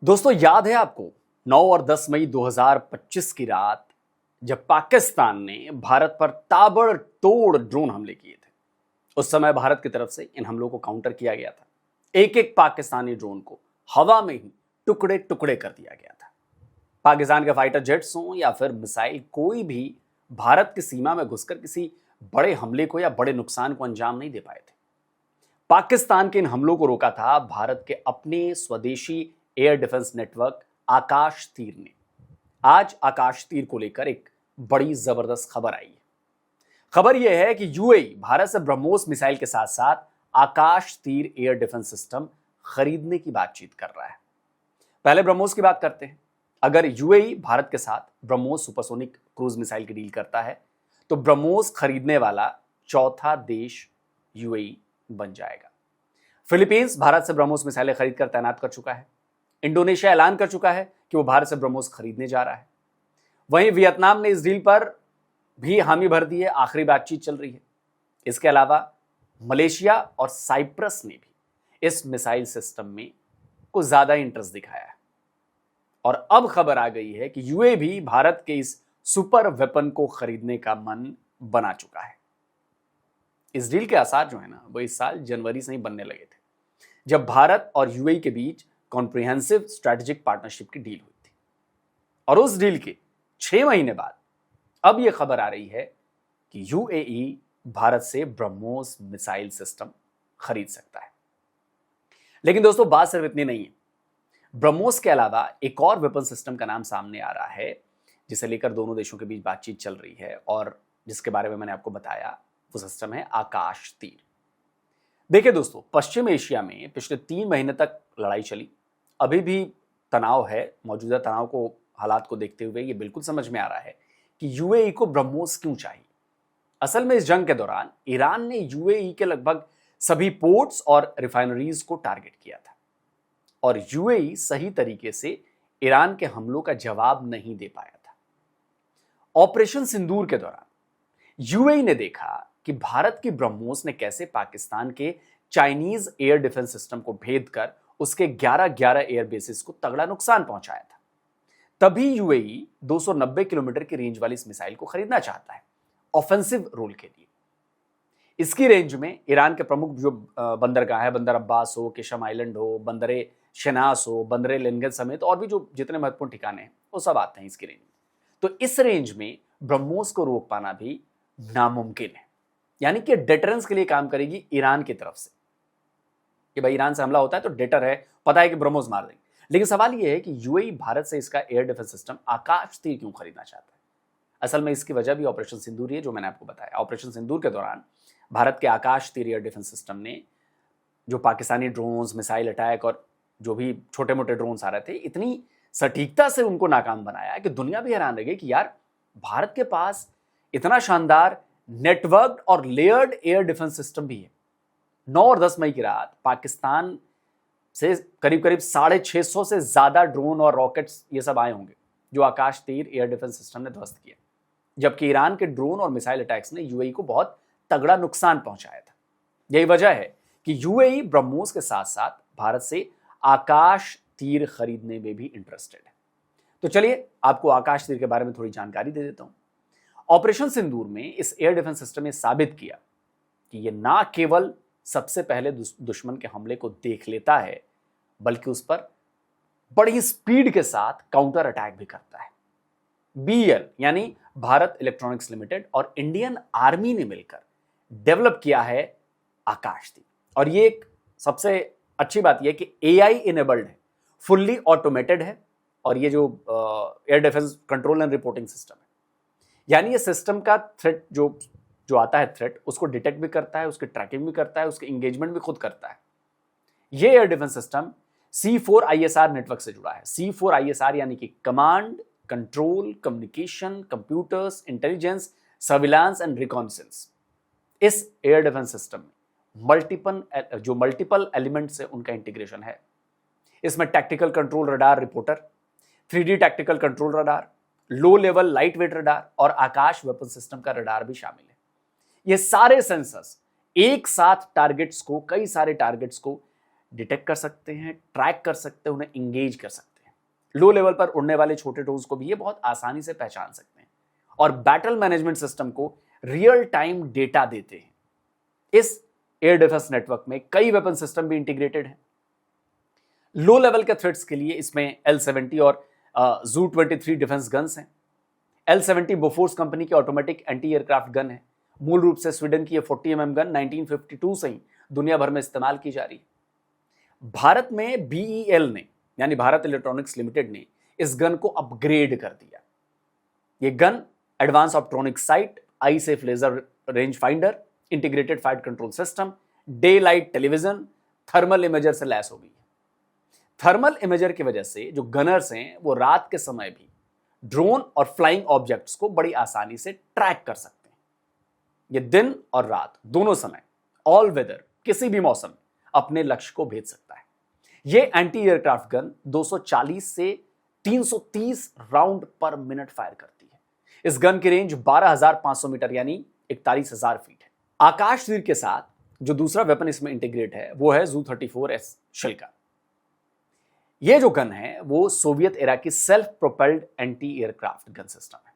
दोस्तों याद है आपको 9 और 10 मई 2025 की रात जब पाकिस्तान ने भारत पर ताबड़तोड़ ड्रोन हमले किए थे। उस समय भारत की तरफ से इन हमलों को काउंटर किया गया था। एक एक पाकिस्तानी ड्रोन को हवा में ही टुकड़े टुकड़े कर दिया गया था। पाकिस्तान के फाइटर जेट्स हों या फिर मिसाइल, कोई भी भारत की सीमा में घुसकर किसी बड़े हमले को या बड़े नुकसान को अंजाम नहीं दे पाए थे। पाकिस्तान के इन हमलों को रोका था भारत के अपने स्वदेशी एयर डिफेंस नेटवर्क आकाश तीर ने। आज आकाश तीर को लेकर एक बड़ी जबरदस्त खबर आई है। खबर यह है कि यूएई भारत से ब्रह्मोस मिसाइल के साथ साथ आकाश तीर एयर डिफेंस सिस्टम खरीदने की बातचीत कर रहा है। पहले ब्रह्मोस की बात करते हैं। अगर यूएई भारत के साथ ब्रह्मोस सुपरसोनिक क्रूज मिसाइल की डील करता है तो ब्रह्मोस खरीदने वाला चौथा देश यूएई बन जाएगा। फिलीपींस भारत से ब्रह्मोस मिसाइलें खरीदकर तैनात कर चुका है। इंडोनेशिया ऐलान कर चुका है कि वो भारत से ब्रह्मोस खरीदने जा रहा है। वहीं वियतनाम ने इस डील पर भी हामी भर दी है। आखिरी बातचीत चल रही है। इसके अलावा मलेशिया और साइप्रस ने भी इस मिसाइल सिस्टम में कुछ ज्यादा इंटरेस्ट दिखाया है। और अब खबर आ गई है कि यूएई भी भारत के इस सुपर वेपन को खरीदने का मन बना चुका है। इस डील के आसार जो है ना, वो इस साल जनवरी से ही बनने लगे थे, जब भारत और यूएई के बीच कॉम्प्रिहेंसिव स्ट्रेटेजिक पार्टनरशिप की डील हुई थी। और उस डील के 6 महीने बाद अब यह खबर आ रही है कि यूएई भारत से ब्रह्मोस मिसाइल सिस्टम खरीद सकता है। लेकिन दोस्तों बात सिर्फ इतनी नहीं है। ब्रह्मोस के अलावा एक और वेपन सिस्टम का नाम सामने आ रहा है जिसे लेकर दोनों देशों के बीच बातचीत चल रही है और जिसके बारे में मैंने आपको बताया। वो सिस्टम है आकाश तीर। देखिए दोस्तों, पश्चिम एशिया में पिछले 3 महीने तक लड़ाई चली। अभी भी तनाव है। मौजूदा तनाव को, हालात को देखते हुए ये बिल्कुल समझ में आ रहा है कि यूएई को ब्रह्मोस क्यों चाहिए। असल में इस जंग के दौरान ईरान ने यूएई के लगभग सभी पोर्ट्स और रिफाइनरीज को टारगेट किया था और यूएई सही तरीके से ईरान के हमलों का जवाब नहीं दे पाया था। ऑपरेशन सिंदूर के दौरान यूएई ने देखा कि भारत की ब्रह्मोस ने कैसे पाकिस्तान के चाइनीज एयर डिफेंस सिस्टम को भेद कर उसके 11 एयर बेसिस को तगड़ा नुकसान पहुंचाया था। तभी यूएई 290 किलोमीटर की रेंज वाली इस मिसाइल को खरीदना चाहता है ऑफेंसिव रोल के लिए। इसकी रेंज में ईरान के प्रमुख जो बंदरगाह है, बंदर अब्बास हो, किशम आइलैंड हो, बंदरे शनास हो, बंदरे लेनगन समेत और भी जो जितने महत्वपूर्ण ठिकाने हैं वो सब आते हैं इसकी रेंज में। तो इस रेंज में ब्रह्मोस को रोक पाना भी नामुमकिन है। यानी कि डेटरेंस के लिए काम करेगी ईरान की तरफ से कि भाई ईरान से हमला होता है तो डेटर है, पता है कि ब्रह्मोस मार देंगे। लेकिन सवाल यह है कि यूएई भारत से इसका एयर डिफेंस सिस्टम आकाश तीर क्यों खरीदना चाहता है। असल में इसकी वजह भी ऑपरेशन सिंदूर है, जो मैंने आपको बताया। ऑपरेशन सिंदूर के दौरान भारत के आकाश तीर एयर डिफेंस सिस्टम ने जो पाकिस्तानी ड्रोन्स, मिसाइल अटैक और जो भी छोटे मोटे ड्रोन्स आ रहे थे, इतनी सटीकता से उनको नाकाम बनाया है कि दुनिया भी हैरान रह गई कि यार भारत के पास इतना शानदार नेटवर्क और लेयर्ड एयर डिफेंस सिस्टम भी है। 9 और 10 मई की रात पाकिस्तान से करीब करीब 650 से ज्यादा ड्रोन और रॉकेट्स ये सब आए होंगे जो आकाश तीर एयर डिफेंस सिस्टम ने ध्वस्त किया, जबकि ईरान के ड्रोन और मिसाइल अटैक्स ने यूएई को बहुत तगड़ा नुकसान पहुंचाया था। यही वजह है कि यूएई ब्रह्मोस के साथ साथ भारत से आकाश तीर खरीदने में भी इंटरेस्टेड है। तो चलिए आपको आकाश तीर के बारे में थोड़ी जानकारी दे देता हूं। ऑपरेशन सिंदूर में इस एयर डिफेंस सिस्टम ने साबित किया कि यह ना केवल सबसे पहले दुश्मन के हमले को देख लेता है, बल्कि उस पर बड़ी स्पीड के साथ काउंटर अटैक भी करता है। बीएल यानी भारत इलेक्ट्रॉनिक्स लिमिटेड और इंडियन आर्मी ने मिलकर डेवलप किया है आकाश तीर। और ये एक सबसे अच्छी बात यह कि एआई इनेबल्ड है, फुल्ली ऑटोमेटेड है और ये जो air defence control and reporting system है, यानी ये सिस्टम का थ्रेट जो आता है, थ्रेट उसको डिटेक्ट भी करता है, उसकी ट्रैकिंग भी करता है, उसके इंगेजमेंट भी खुद करता है। ये air defence system C4ISR network से जुड़ा है। C4ISR यानी कि command, control, communication, computers, intelligence, surveillance and reconnaissance. इस एयर डिफेंस सिस्टम में मल्टीपल एलिमेंट से उनका इंटीग्रेशन है। इसमें tactical control radar reporter, 3D tactical control radar, low level light weight radar और आकाश वेपन सिस्टम का रडार भी शामिल है। ये सारे सेंसर्स एक साथ कई सारे टारगेट्स को डिटेक्ट कर सकते हैं, ट्रैक कर सकते हैं, उन्हें इंगेज कर सकते हैं। लो लेवल पर उड़ने वाले छोटे ड्रोन्स को भी ये बहुत आसानी से पहचान सकते हैं और बैटल मैनेजमेंट सिस्टम को रियल टाइम डेटा देते हैं। इस एयर डिफेंस नेटवर्क में कई वेपन सिस्टम भी इंटीग्रेटेड हैं। लो लेवल के थ्रेट्स के लिए इसमें L-70 और Zu-23 डिफेंस गन्स हैं। L-70 बोफोर्स कंपनी की ऑटोमेटिक एंटी एयरक्राफ्ट गन है। मूल रूप से स्वीडन की ये 40 mm गन 1952 से ही दुनिया भर में इस्तेमाल की जा रही है। भारत में BEL ने यानी भारत इलेक्ट्रॉनिक्स लिमिटेड ने इस गन को अपग्रेड कर दिया। ये gun advance optronic sight, eye safe laser range finder, integrated fight control system, daylight television, thermal imager से लैस हो गई है। थर्मल इमेजर की वजह से जो गनर्स हैं वो रात के समय भी ड्रोन और फ्लाइंग ऑब्जेक्ट्स को बड़ी आसानी से ट्रैक कर सकते हैं। ये दिन और रात दोनों समय, ऑल वेदर, किसी भी मौसम में अपने लक्ष्य को भेज सकता है। ये एंटी एयरक्राफ्ट गन 240 से 330 राउंड पर मिनट फायर करती है। इस गन की रेंज 12,500 मीटर यानी 41,000 फीट है। आकाश तीर के साथ जो दूसरा वेपन इसमें इंटीग्रेट है वो है Zu-34S शिल्का। ये जो गन है वो सोवियत एरा की self propelled anti aircraft gun system है।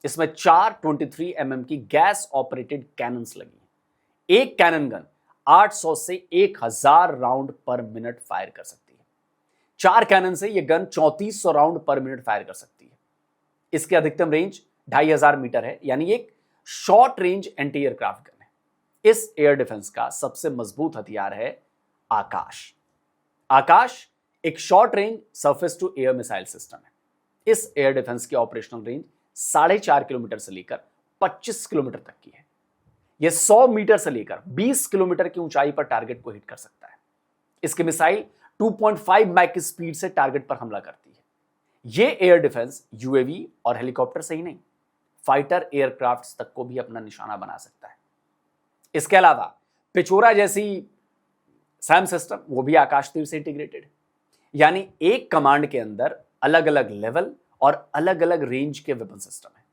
इसमें 4 23 mm की गैस ऑपरेटेड कैनन्स लगी हैं। एक कैनन गन 800 से 1000 राउंड पर मिनट फायर कर सकती है। 4 कैनन से यह गन 3400 राउंड पर मिनट फायर कर सकती है। इसकी अधिकतम रेंज 2500 मीटर है यानी एक short range anti aircraft gun है। इस एयर डिफेंस का सबसे मजबूत हथियार है आकाश। आकाश एक short range surface to air missile system है। इस एयर डिफेंस की ऑपरेशनल रेंज 4.5 किलोमीटर से लेकर 25 किलोमीटर तक की है। यह 100 मीटर से लेकर 20 किलोमीटर की ऊंचाई पर टारगेट को हिट कर सकता है। इसकी मिसाइल 2.5 मैक की स्पीड से टारगेट पर हमला करती है। यह एयर डिफेंस यूएवी और हेलीकॉप्टर से ही नहीं, फाइटर एयरक्राफ्ट तक को भी अपना निशाना बना सकता है। इसके अलावा पिचोरा जैसी सैम सिस्टम वो भी आकाश तीर से इंटीग्रेटेड है, यानी एक कमांड के अंदर अलग अलग लेवल और अलग अलग रेंज के वेपन सिस्टम है।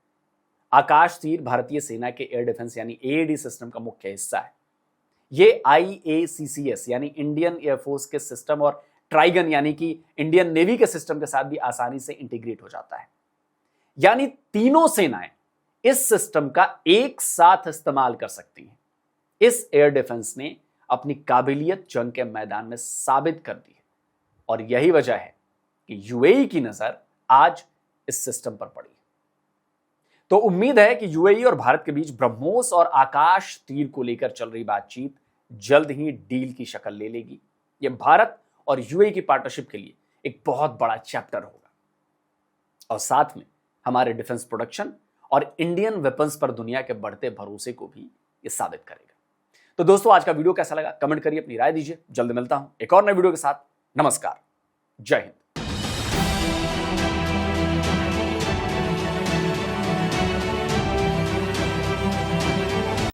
आकाश तीर भारतीय सेना के एयर डिफेंस यानी AAD सिस्टम का मुख्य हिस्सा है। ये IACCS यानी इंडियन एयरफोर्स के सिस्टम और ट्राइगन यानी कि इंडियन नेवी के सिस्टम के साथ भी आसानी से इंटीग्रेट हो जाता है। यानी तीनों सेनाएं इस सिस्टम का एक साथ इस्तेमाल कर सकती हैं। इस एयर डिफेंस ने अपनी काबिलियत जंग के मैदान में साबित कर दी है और यही वजह है कि UAE की नजर आज इस सिस्टम पर पड़ी। तो उम्मीद है कि UAE और भारत के बीच ब्रह्मोस और आकाश तीर को लेकर चल रही बातचीत जल्द ही डील की शक्ल ले लेगी। यह भारत और UAE की पार्टनरशिप के लिए एक बहुत बड़ा चैप्टर होगा और साथ में हमारे डिफेंस प्रोडक्शन और इंडियन वेपन्स पर दुनिया के बढ़ते भरोसे को भी यह साबित करेगा। तो दोस्तों, आज का वीडियो कैसा लगा कमेंट करिए, अपनी राय दीजिए। जल्द मिलता हूं एक और नए वीडियो के साथ। नमस्कार, जय हिंद।